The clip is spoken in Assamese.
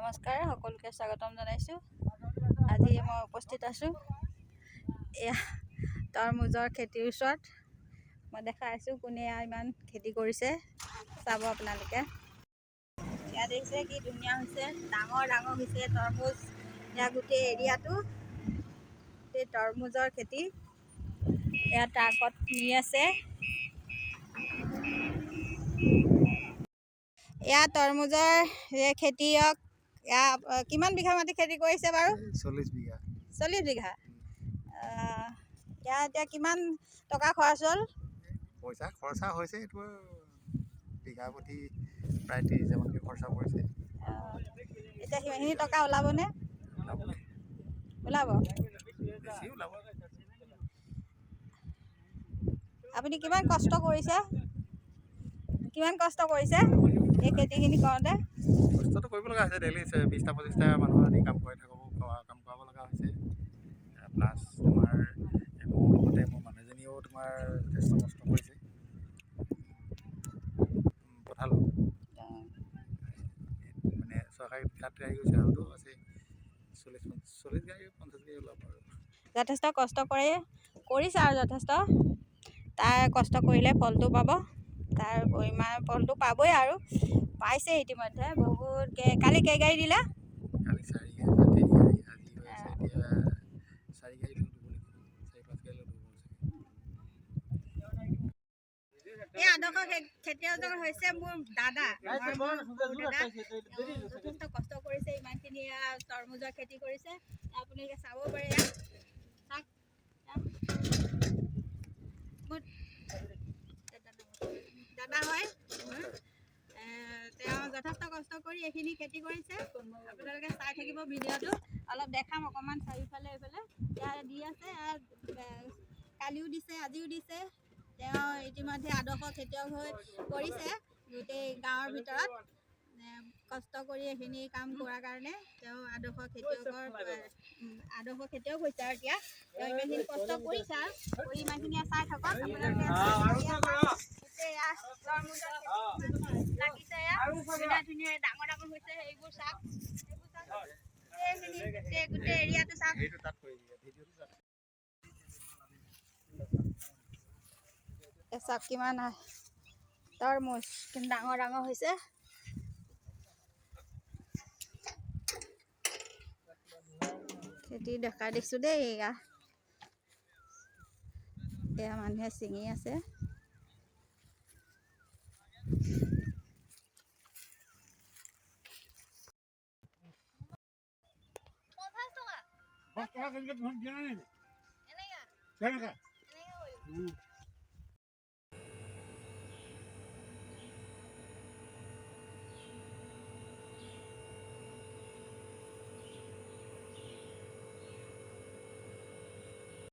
নমস্কাৰ, সকলোকে স্বাগতম জনাইছোঁ। আজি মই উপস্থিত আছোঁ এয়া তৰমুজৰ খেতিৰ ওচৰত। মই দেখাই আছোঁ কোনে ইমান খেতি কৰিছে, চাব আপোনালোকে। ইয়াত দেখিছে কি ধুনীয়া হৈছে, ডাঙৰ ডাঙৰ হৈছে তৰমুজ। এয়া গোটেই এৰিয়াটো গোটেই তৰমুজৰ খেতি। এয়া ট্ৰাকত নি আছে। এয়া তৰমুজৰ খেতিয়ক। এয়া কিমান বিঘা মাটি খেতি কৰিছে বাৰু? 40 বিঘা। 40 বিঘা। এয়া এতিয়া কিমান টকা খৰচ হ'ল? পইচা খৰচা হৈছে, এইটো বিঘা প্ৰতি প্ৰায় 30,000 মানকৈ খৰচা পৰিছে। এতিয়া সিমানখিনি টকা ওলাবনে? ওলাব। বেছি ওলাব। আপুনি কিমান কষ্ট কৰিছে? কিমান কষ্ট কৰিছে এই খেতিখিনি কৰোঁতে? কষ্টটো কৰিব লগা হৈছে। ডেইলি 20টা-25টা মানুহ আনি কাম কৰি কাম কৰাব লগা হৈছে। প্লাছ তোমাৰ মোৰ লগতে মোৰ মানুহজনীয়েও তোমাৰ যথেষ্ট কষ্ট কৰিছে। পঠালোঁ মানে চৰকাৰী কাঠ গাড়ী গৈছে, আৰুতো আছে 40 গাড়ী 50 গাড়ী ওলাব আৰু। যথেষ্ট কষ্ট কৰিছে আৰু যথেষ্ট। তাৰ কষ্ট কৰিলে ফলটো পাব। তাৰ পৰিমাণ ফলটো পাবই আৰু পাইছে ইতিমধ্যে বহুত। কালি কেই গাড়ী দিলে? কালি 4 গাড়ী, 3 গাড়ী, আজি হৈ আছে এতিয়া 4 গাড়ী লৈ দিব লাগিব, 4-5 গাড়ী লৈ দিব চাগে। এই আদৰ্শ খেতিয়ক হৈছে মোৰ দাদা। যথেষ্ট কষ্ট কৰিছে, ইমানখিনি তৰমুজৰ খেতি কৰিছে। আপোনালোকে চাব পাৰে। দাদা হয়, তেওঁ যথেষ্ট কষ্ট কৰি এইখিনি খেতি কৰিছে। আপোনালোকে চাই থাকিব ভিডিঅ'টো। অলপ দেখাম অকণমান চাৰিওফালে এইফালে ইয়াত দি আছে। কালিও দিছে, আজিও দিছে। তেওঁ ইতিমধ্যে আদৰ্শ খেতিয়ক হৈ কৰিছে গোটেই গাঁৱৰ ভিতৰত। কষ্ট কৰি এইখিনি কাম কৰাৰ কাৰণে তেওঁ আদৰ্শ খেতিয়ক হৈছে। আৰু এতিয়া তেওঁ ইমানখিনি কষ্ট কৰিছে কৰি ইমানখিনি চাই থাকক আপোনালোকে। লাগিছে ধুনীয়া ধুনীয়া ডাঙৰ ডাঙৰ হৈছে। সেইবোৰ চাওক, গোটেই এৰিয়াটো চাওক। চাওক কিমান তৰমুজ কিন্তু ডাঙৰ ডাঙৰ হৈছে। খেতি দেখা দিছোঁ দেই। এয়া মানুহে ছিঙি আছে।